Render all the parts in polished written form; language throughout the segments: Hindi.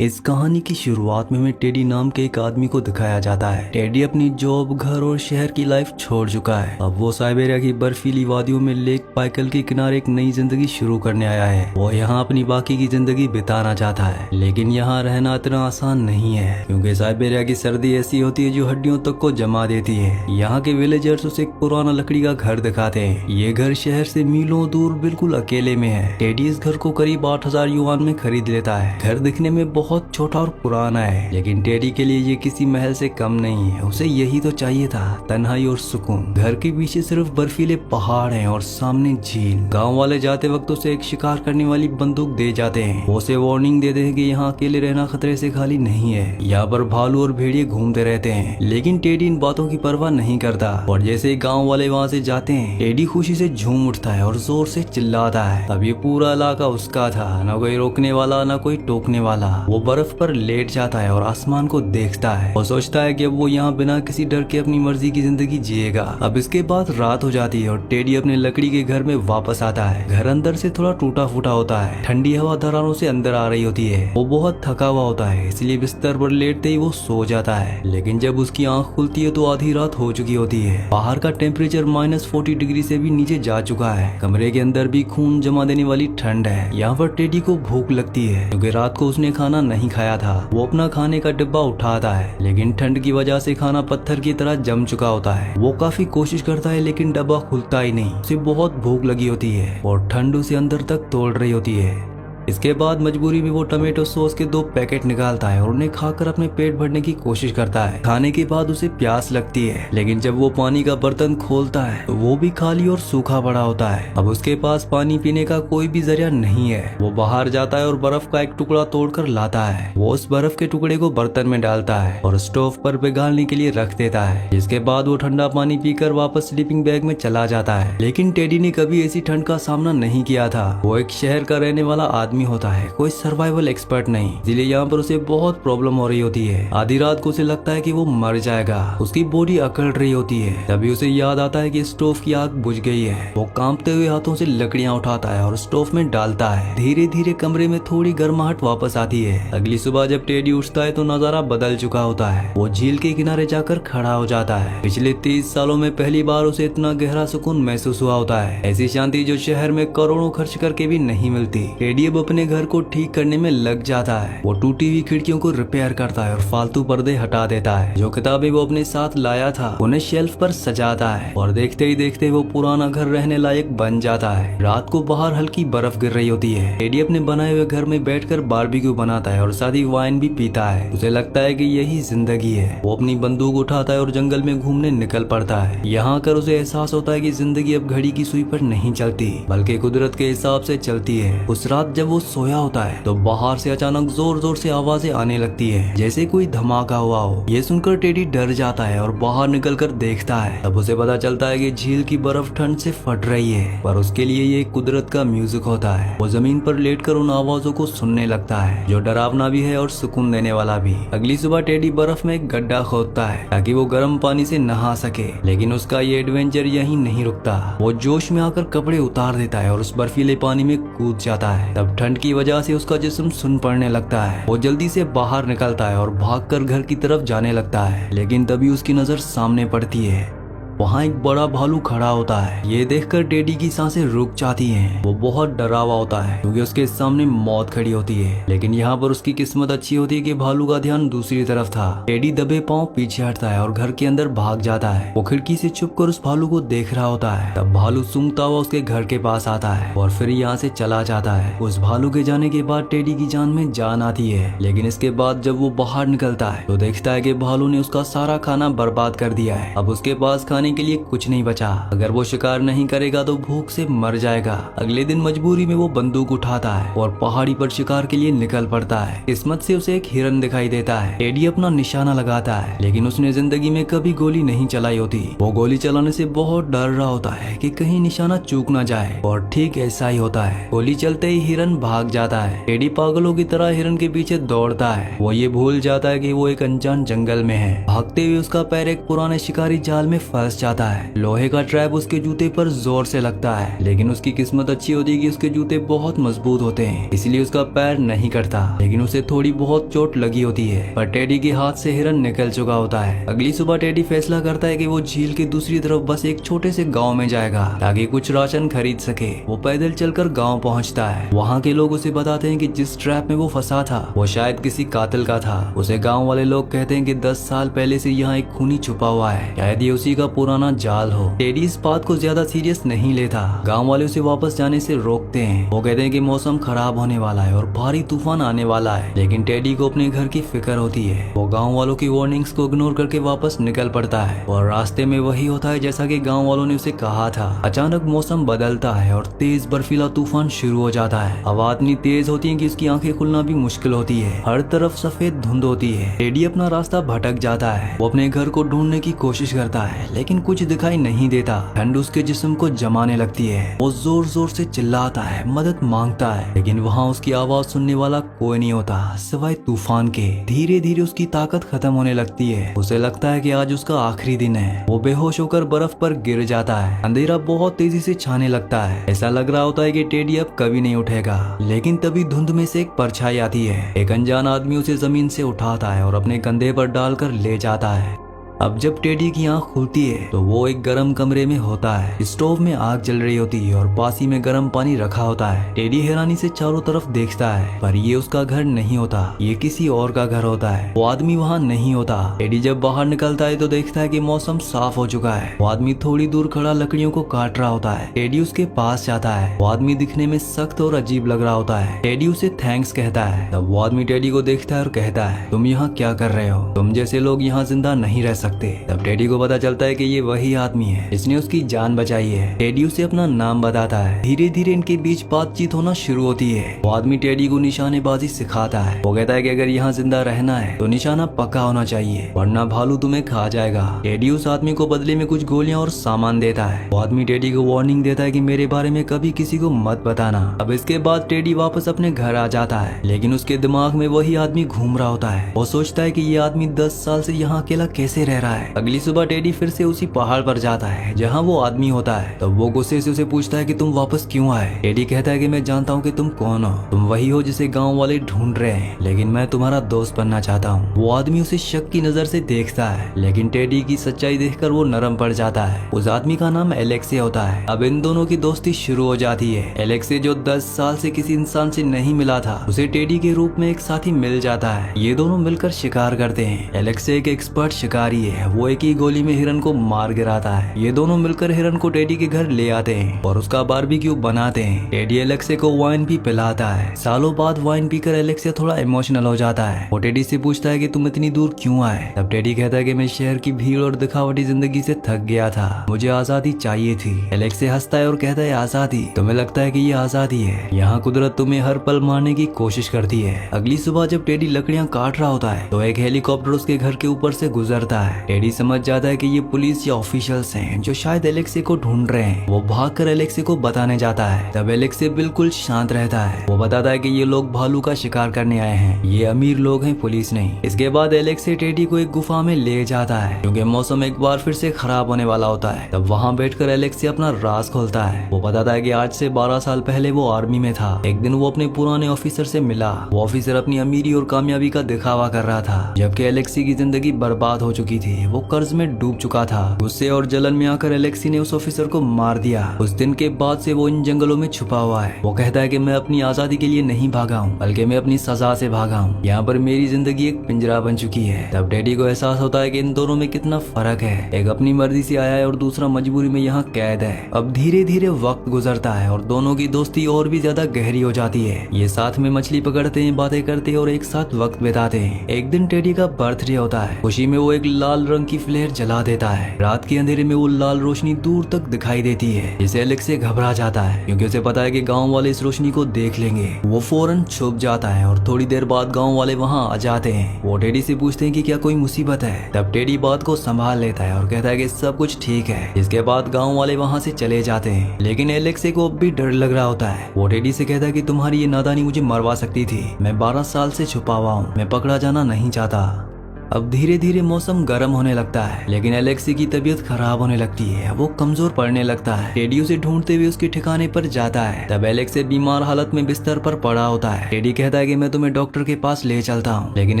इस कहानी की शुरुआत में हमें टेडी नाम के एक आदमी को दिखाया जाता है। टेडी अपनी जॉब, घर और शहर की लाइफ छोड़ चुका है। अब वो साइबेरिया की बर्फीली वादियों में लेक पाइकल के किनारे एक नई जिंदगी शुरू करने आया है। वो यहाँ अपनी बाकी की जिंदगी बिताना चाहता है, लेकिन यहाँ रहना इतना आसान नहीं है, क्योंकि साइबेरिया की सर्दी ऐसी होती है जो हड्डियों तक को जमा देती है। यहाँ के विलेजर्स उसे एक पुराना लकड़ी का घर दिखाते हैं। ये घर शहर से मीलों दूर बिल्कुल अकेले में है। टेडी इस घर को करीब 8,000 युआन में खरीद लेता है। घर दिखने में बहुत छोटा और पुराना है, लेकिन टेडी के लिए ये किसी महल से कम नहीं है। उसे यही तो चाहिए था, तन्हाई और सुकून। घर के पीछे सिर्फ बर्फीले पहाड़ हैं और सामने झील। गांव वाले जाते वक्त उसे एक शिकार करने वाली बंदूक दे जाते हैं। वो उसे वार्निंग देते हैं कि यहाँ अकेले रहना खतरे से खाली नहीं है। यहाँ पर भालू और भेड़िए घूमते रहते हैं, लेकिन टेडी इन बातों की परवाह नहीं करता। और जैसे ही गाँव वाले वहाँ से जाते हैं, टेडी खुशी से झूम उठता है और जोर से चिल्लाता है। अब ये पूरा इलाका उसका था, न कोई रोकने वाला न कोई टोकने वाला। वो बर्फ पर लेट जाता है और आसमान को देखता है और सोचता है कि अब वो यहाँ बिना किसी डर के अपनी मर्जी की जिंदगी जिएगा। अब इसके बाद रात हो जाती है और टेडी अपने लकड़ी के घर में वापस आता है। घर अंदर से थोड़ा टूटा फूटा होता है। ठंडी हवा दरारों से अंदर आ रही होती है। वो बहुत थका हुआ होता है, इसलिए बिस्तर पर लेटते ही वो सो जाता है। लेकिन जब उसकी आंख खुलती है तो आधी रात हो चुकी होती है। बाहर का टेम्परेचर -40 डिग्री से भी नीचे जा चुका है। कमरे के अंदर भी खून जमा देने वाली ठंड है। यहाँ पर टेडी को भूख लगती है, क्योंकि रात को उसने खाना नहीं खाया था। वो अपना खाने का डिब्बा उठाता है, लेकिन ठंड की वजह से खाना पत्थर की तरह जम चुका होता है। वो काफी कोशिश करता है, लेकिन डब्बा खुलता ही नहीं। उसे बहुत भूख लगी होती है और ठंड उसे अंदर तक तोड़ रही होती है। इसके बाद मजबूरी में वो टमाटो सॉस के 2 पैकेट निकालता है और उन्हें खाकर अपने पेट भरने की कोशिश करता है। खाने के बाद उसे प्यास लगती है, लेकिन जब वो पानी का बर्तन खोलता है तो वो भी खाली और सूखा पड़ा होता है। अब उसके पास पानी पीने का कोई भी जरिया नहीं है। वो बाहर जाता है और बर्फ का एक टुकड़ा तोड़कर लाता है। वो उस बर्फ के टुकड़े को बर्तन में डालता है और स्टोव पर पिघालने के लिए रख देता है। जिसके बाद वो ठंडा पानी पीकर वापस स्लीपिंग बैग में चला जाता है। लेकिन टेडी ने कभी ऐसी ठंड का सामना नहीं किया था। वो एक शहर का रहने वाला आदमी होता है, कोई सर्वाइवल एक्सपर्ट नहीं, इसलिए यहाँ पर उसे बहुत प्रॉब्लम हो रही होती है। आधी रात को उसे लगता है कि वो मर जाएगा। उसकी बॉडी अकड़ रही होती है। तभी उसे याद आता है कि स्टोव की आग बुझ गई है। वो कांपते हुए हाथों से लकड़ियां उठाता है और स्टोव में डालता है। धीरे धीरे कमरे में थोड़ी गर्माहट वापस आती है। अगली सुबह जब टेडी उठता है तो नजारा बदल चुका होता है। वो झील के किनारे जाकर खड़ा हो जाता है। पिछले 30 सालों में पहली बार उसे इतना गहरा सुकून महसूस हुआ होता है। ऐसी शांति जो शहर में करोड़ों खर्च करके भी नहीं मिलती। टेडी अब अपने घर को ठीक करने में लग जाता है। वो टूटी हुई खिड़कियों को रिपेयर करता है और फालतू पर्दे हटा देता है। जो किताबें वो अपने साथ लाया था उन्हें शेल्फ पर सजाता है और देखते ही देखते वो पुराना घर रहने लायक बन जाता है। रात को बाहर हल्की बर्फ गिर रही होती है। टेडी अपने बनाए हुए घर में बैठकर बारबेक्यू बनाता है और साथ ही वाइन भी पीता है। उसे लगता है कि यही जिंदगी है। वो अपनी बंदूक उठाता है और जंगल में घूमने निकल पड़ता है। यहाँ आकर उसे एहसास होता है कि जिंदगी अब घड़ी की सुई पर नहीं चलती, बल्कि कुदरत के हिसाब से चलती है। उस रात जब वो सोया होता है तो बाहर से अचानक जोर जोर से आवाजें आने लगती है, जैसे कोई धमाका हुआ हो। ये सुनकर टेडी डर जाता है और बाहर निकलकर देखता है। तब उसे पता चलता है कि झील की बर्फ ठंड से फट रही है, पर उसके लिए ये कुदरत का म्यूजिक होता है। वो जमीन पर लेटकर उन आवाजों को सुनने लगता है, जो डरावना भी है और सुकून देने वाला भी। अगली सुबह टेडी बर्फ में एक गड्ढा खोदता है ताकि वो गर्म पानी से नहा सके, लेकिन उसका ये एडवेंचर यहीं नहीं रुकता। वो जोश में आकर कपड़े उतार देता है और उस बर्फीले पानी में कूद जाता है। तब ठंड की वजह से उसका जिस्म सुन पड़ने लगता है। वो जल्दी से बाहर निकलता है और भागकर घर की तरफ जाने लगता है, लेकिन तभी उसकी नजर सामने पड़ती है। वहाँ एक बड़ा भालू खड़ा होता है। ये देखकर टेडी की सांसें रुक जाती हैं। वो बहुत डरा हुआ होता है, क्योंकि उसके सामने मौत खड़ी होती है। लेकिन यहाँ पर उसकी किस्मत अच्छी होती है कि भालू का ध्यान दूसरी तरफ था। टेडी दबे पांव पीछे हटता है और घर के अंदर भाग जाता है। वो खिड़की से छुपकर उस भालू को देख रहा होता है। तब भालू सूंघता हुआ उसके घर के पास आता है और फिर यहाँ से चला जाता है। उस भालू के जाने के बाद टेडी की जान में जान आती है, लेकिन इसके बाद जब वो बाहर निकलता है तो देखता है कि भालू ने उसका सारा खाना बर्बाद कर दिया है। अब उसके पास खाने के लिए कुछ नहीं बचा। अगर वो शिकार नहीं करेगा तो भूख से मर जाएगा। अगले दिन मजबूरी में वो बंदूक उठाता है और पहाड़ी पर शिकार के लिए निकल पड़ता है। किस्मत से उसे एक हिरन दिखाई देता है। टेडी अपना निशाना लगाता है, लेकिन उसने जिंदगी में कभी गोली नहीं चलाई होती। वो गोली चलाने से बहुत डर रहा होता है कि कहीं निशाना चूक ना जाए, और ठीक ऐसा ही होता है। गोली चलते ही हिरन भाग जाता है। टेडी पागलों की तरह हिरन के पीछे दौड़ता है। वो ये भूल जाता है कि वो एक अनजान जंगल में है। भागते हुए उसका पैर एक पुराने शिकारी जाल में फंस जाता है। लोहे का ट्रैप उसके जूते पर जोर से लगता है, लेकिन उसकी किस्मत अच्छी होती है कि उसके जूते बहुत मजबूत होते हैं, इसलिए उसका पैर नहीं कटता। लेकिन उसे थोड़ी बहुत चोट लगी होती है, पर टेडी के हाथ से हिरन निकल चुका होता है। अगली सुबह टेडी फैसला करता है कि वो झील की दूसरी तरफ बस एक छोटे से गाँव में जाएगा ताकि कुछ राशन खरीद सके। वो पैदल चलकर गाँव पहुँचता है। वहाँ के लोग उसे बताते हैं कि जिस ट्रैप में वो फंसा था वो शायद किसी कातिल का था। उसे गाँव वाले लोग कहते हैं कि 10 साल पहले से यहाँ एक खूनी छुपा हुआ है, शायद ये उसी का पुराना जाल हो। टेडी इस बात को ज्यादा सीरियस नहीं लेता। गाँव वाले उसे वापस जाने से रोकते हैं। वो कहते हैं कि मौसम खराब होने वाला है और भारी तूफान आने वाला है, लेकिन टेडी को अपने घर की फिक्र होती है। वो गाँव वालों की वार्निंग्स को इग्नोर करके वापस निकल पड़ता है और रास्ते में वही होता है जैसा कि गाँव वालों ने उसे कहा था। अचानक मौसम बदलता है और तेज बर्फीला तूफान शुरू हो जाता है। हवा इतनी तेज होती है कि उसकी आंखें खुलना भी मुश्किल होती है। हर तरफ सफेद धुंध होती है। टेडी अपना रास्ता भटक जाता है। वो अपने घर को ढूंढने की कोशिश करता है, लेकिन कुछ दिखाई नहीं देता। ठंड उसके जिस्म को जमाने लगती है। वो जोर जोर से चिल्लाता है, मदद मांगता है, लेकिन वहाँ उसकी आवाज सुनने वाला कोई नहीं होता सिवाय तूफान के। धीरे धीरे उसकी ताकत खत्म होने लगती है। उसे लगता है कि आज उसका आखिरी दिन है। वो बेहोश होकर बर्फ पर गिर जाता है। अंधेरा बहुत तेजी से छाने लगता है। ऐसा लग रहा होता है कि टेडी अब कभी नहीं उठेगा, लेकिन तभी धुंध में से एक परछाई आती है। एक अनजान आदमी उसे जमीन से उठाता है और अपने कंधे पर डालकर ले जाता है। अब जब टेडी की आंख खुलती है तो वो एक गर्म कमरे में होता है। स्टोव में आग जल रही होती है और पास ही में गर्म पानी रखा होता है। टेडी हैरानी से चारों तरफ देखता है, पर ये उसका घर नहीं होता, ये किसी और का घर होता है। वो आदमी वहाँ नहीं होता। टेडी जब बाहर निकलता है तो देखता है कि मौसम साफ हो चुका है। वो आदमी थोड़ी दूर खड़ा लकड़ियों को काट रहा होता है। टेडी उसके पास जाता है। वो आदमी दिखने में सख्त और अजीब लग रहा होता है। टेडी उसे थैंक्स कहता है। तब वो आदमी टेडी को देखता है और कहता है, तुम यहाँ क्या कर रहे हो? तुम जैसे लोग यहाँ जिंदा नहीं रह सकते। तब टेडी को पता चलता है कि ये वही आदमी है जिसने उसकी जान बचाई है। टेडी उसे अपना नाम बताता है। धीरे धीरे इनके बीच बातचीत होना शुरू होती है। वो आदमी टेडी को निशानेबाजी सिखाता है। वो कहता है कि अगर यहाँ जिंदा रहना है तो निशाना पक्का होना चाहिए, वरना भालू तुम्हें खा जाएगा। टेडी उस आदमी को बदले में कुछ गोलियां और सामान देता है। वो आदमी टेडी को वार्निंग देता है कि मेरे बारे में कभी किसी को मत बताना। अब इसके बाद टेडी वापस अपने घर आ जाता है, लेकिन उसके दिमाग में वही आदमी घूम रहा होता है। वो सोचता है कि ये आदमी 10 साल से यहाँ अकेला कैसे रह रहा है। अगली सुबह टेडी फिर से उसी पहाड़ पर जाता है जहाँ वो आदमी होता है। तब वो गुस्से से उसे पूछता है कि तुम वापस क्यों आए। टेडी कहता है कि मैं जानता हूँ कि तुम कौन हो। तुम वही हो जिसे गाँव वाले ढूंढ रहे हैं, लेकिन मैं तुम्हारा दोस्त बनना चाहता हूँ। वो आदमी उसे शक की नजर से देखता है, लेकिन टेडी की सच्चाई देखकर वो नरम पड़ जाता है। उस आदमी का नाम एलेक्से होता है। अब इन दोनों की दोस्ती शुरू हो जाती है। एलेक्से जो 10 साल से किसी इंसान से नहीं मिला था, उसे टेडी के रूप में एक साथी मिल जाता है। ये दोनों मिलकर शिकार करते हैं। एलेक्से एक एक्सपर्ट शिकारी है। वो एक ही गोली में हिरन को मार गिराता है। ये दोनों मिलकर हिरन को टेडी के घर ले आते हैं और उसका बारबेक्यू बनाते हैं। टेडी एलेक्से को वाइन भी पिलाता है। सालों बाद वाइन पीकर एलेक्से थोड़ा इमोशनल हो जाता है। वो टेडी से पूछता है कि तुम इतनी दूर क्यों आए। तब टेडी कहता है कि मैं शहर की भीड़ और दिखावटी जिंदगी से थक गया था, मुझे आजादी चाहिए थी। एलेक्से हंसता है और कहता है, आजादी? तुम्हें लगता है कि ये आजादी है? यहाँ कुदरत तुम्हें हर पल मारने की कोशिश करती है। अगली सुबह जब टेडी लकड़ियाँ काट रहा होता है तो एक हेलीकॉप्टर उसके घर के ऊपर से गुजरता है। टेडी समझ जाता है कि ये पुलिस या ऑफिशियल्स हैं जो शायद एलेक्से को ढूंढ रहे हैं। वो भागकर एलेक्से को बताने जाता है। तब एलेक्से बिल्कुल शांत रहता है। वो बताता है कि ये लोग भालू का शिकार करने आए हैं, ये अमीर लोग हैं, पुलिस नहीं। इसके बाद एलेक्से टेडी को एक गुफा में ले जाता है क्योंकि मौसम एक बार फिर से खराब होने वाला होता है। तब वहाँ बैठकर एलेक्से अपना राज खोलता है। वो बताता है कि आज से 12 साल पहले वो आर्मी में था। एक दिन वो अपने पुराने ऑफिसर से मिला। वो ऑफिसर अपनी अमीरी और कामयाबी का दिखावा कर रहा था, जबकि एलेक्सी की जिंदगी बर्बाद हो चुकी थी। वो कर्ज में डूब चुका था। गुस्से और जलन में आकर एलेक्सी ने उस ऑफिसर को मार दिया। उस दिन के बाद से वो इन जंगलों में छुपा हुआ है। वो कहता है कि मैं अपनी आजादी के लिए नहीं भागा हूँ, बल्कि मैं अपनी सजा से भागा हूँ। यहाँ पर मेरी जिंदगी एक पिंजरा बन चुकी है। तब टेडी को एहसास होता है कि इन दोनों में कितना फर्क है। एक अपनी मर्जी से आया है और दूसरा मजबूरी में यहाँ कैद है। अब धीरे धीरे वक्त गुजरता है और दोनों की दोस्ती और भी ज्यादा गहरी हो जाती है। ये साथ में मछली पकड़ते हैं, बातें करते हैं और एक साथ वक्त बिताते हैं। एक दिन टेडी का बर्थडे होता है। खुशी में वो एक लाल रंग की फ्लेयर जला देता है। रात के अंधेरे में वो लाल रोशनी दूर तक दिखाई देती है, जिसे एलेक्से घबरा जाता है क्योंकि उसे पता है कि गांव वाले इस रोशनी को देख लेंगे। वो फौरन छुप जाता है और थोड़ी देर बाद गांव वाले वहां आ जाते हैं। वो टेडी से पूछते हैं कि क्या कोई मुसीबत है। तब टेडी बात को संभाल लेता है और कहता है कि सब कुछ ठीक है। इसके बाद गांव वाले वहां से चले जाते हैं, लेकिन एलेक्से को अब भी डर लग रहा होता है। वो टेडी से कहता है कि तुम्हारी ये नादानी मुझे मरवा सकती थी। मैं 12 साल से छुपा हुआ हूँ, मैं पकड़ा जाना नहीं चाहता। अब धीरे धीरे मौसम गर्म होने लगता है, लेकिन एलेक्सी की तबीयत खराब होने लगती है। वो कमजोर पड़ने लगता है। टेडी उसे ढूंढते हुए उसके ठिकाने पर जाता है। तब एलेक्सी बीमार हालत में बिस्तर पर पड़ा होता है। टेडी कहता है कि मैं तुम्हें डॉक्टर के पास ले चलता हूँ, लेकिन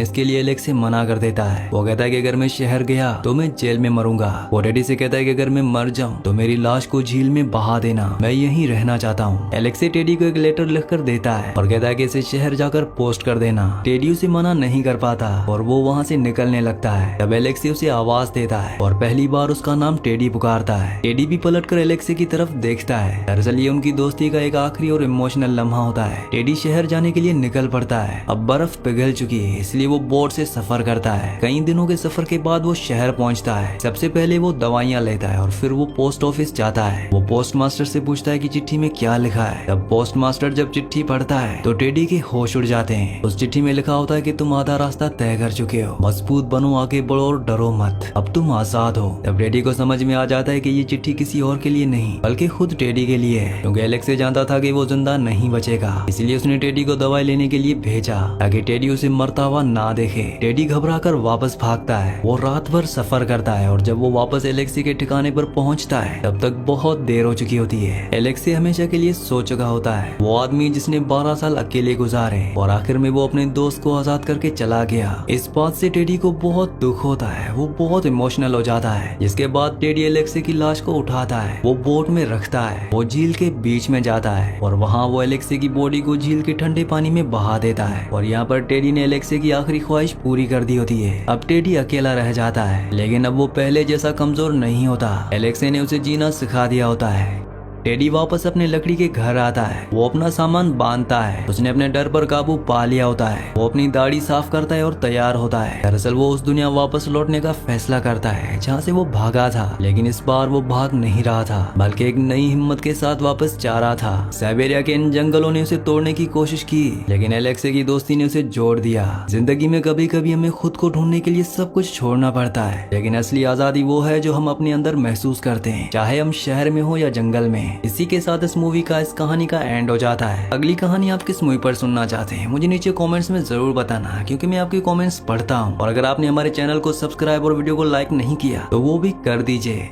इसके लिए एलेक्सी मना कर देता है। वो कहता है कि अगर मैं शहर गया तो मैं जेल में मरूंगा। वो टेडी से कहता है कि अगर मैं मर जाऊं तो मेरी लाश को झील में बहा देना, मैं यहीं रहना चाहता हूँ। एलेक्सी टेडी को एक लेटर लिखकर देता है और कहता है कि इसे शहर जाकर पोस्ट कर देना। टेडी उसे मना नहीं कर पाता और वो वहाँ से निकलने लगता है। तब एलेक्सी उसे आवाज देता है और पहली बार उसका नाम टेडी पुकारता है। टेडी भी पलटकर एलेक्सी की तरफ देखता है। दरअसल ये उनकी दोस्ती का एक आखिरी और इमोशनल लम्हा होता है। टेडी शहर जाने के लिए निकल पड़ता है। अब बर्फ पिघल चुकी है, इसलिए वो बोट से सफर करता है। कई दिनों के सफर के बाद वो शहर पहुंचता है। सबसे पहले वो दवाइयाँ लेता है और फिर वो पोस्ट ऑफिस जाता है। वो पोस्ट मास्टर से पूछता है कि चिट्ठी में क्या लिखा है। तब पोस्ट मास्टर जब चिट्ठी पढ़ता है तो टेडी के होश उड़ जाते हैं। उस चिट्ठी में लिखा होता है कि तुम आधा रास्ता तय कर चुके हो, मजबूत बनो, आगे बढ़ो और डरो मत, अब तुम आजाद हो। तब टेडी को समझ में आ जाता है कि ये चिट्ठी किसी और के लिए नहीं बल्कि खुद टेडी के लिए है, क्योंकि एलेक्सी जानता था कि वो जिंदा नहीं बचेगा। इसलिए उसने टेडी को दवाई लेने के लिए भेजा ताकि टेडी उसे मरता हुआ ना देखे। टेडी घबराकर वापस भागता है। वो रात भर सफर करता है और जब वो वापस एलेक्सी के ठिकाने पर पहुंचता है तब तक बहुत देर हो चुकी होती है। एलेक्सी हमेशा के लिए सो चुका होता है। वो आदमी जिसने 12 साल अकेले गुजारे और आखिर में वो अपने दोस्त को आजाद करके चला गया। इस बात से टेडी को बहुत दुख होता है। वो बहुत इमोशनल हो जाता है। जिसके बाद टेडी एलेक्सी की लाश को उठाता है, वो बोट में रखता है, वो झील के बीच में जाता है और वहाँ वो एलेक्सी की बॉडी को झील के ठंडे पानी में बहा देता है। और यहाँ पर टेडी ने एलेक्सी की आखिरी ख्वाहिश पूरी कर दी होती है। अब टेडी अकेला रह जाता है, लेकिन अब वो पहले जैसा कमजोर नहीं होता। एलेक्सी ने उसे जीना सिखा दिया होता है। टेडी वापस अपने लकड़ी के घर आता है। वो अपना सामान बांधता है। उसने अपने डर पर काबू पा लिया होता है। वो अपनी दाढ़ी साफ करता है और तैयार होता है। दरअसल वो उस दुनिया वापस लौटने का फैसला करता है जहाँ से वो भागा था, लेकिन इस बार वो भाग नहीं रहा था बल्कि एक नई हिम्मत के साथ वापस जा रहा था। साइबेरिया के इन जंगलों ने उसे तोड़ने की कोशिश की, लेकिन एलेक्सी की दोस्ती ने उसे जोड़ दिया। जिंदगी में कभी कभी हमें खुद को ढूंढने के लिए सब कुछ छोड़ना पड़ता है, लेकिन असली आजादी वो है जो हम अपने अंदर महसूस करते हैं, चाहे हम शहर में हो या जंगल में। इसी के साथ इस मूवी का, इस कहानी का एंड हो जाता है। अगली कहानी आप किस मूवी पर सुनना चाहते हैं मुझे नीचे कमेंट्स में जरूर बताना, क्योंकि मैं आपके कमेंट्स पढ़ता हूँ। और अगर आपने हमारे चैनल को सब्सक्राइब और वीडियो को लाइक नहीं किया तो वो भी कर दीजिए।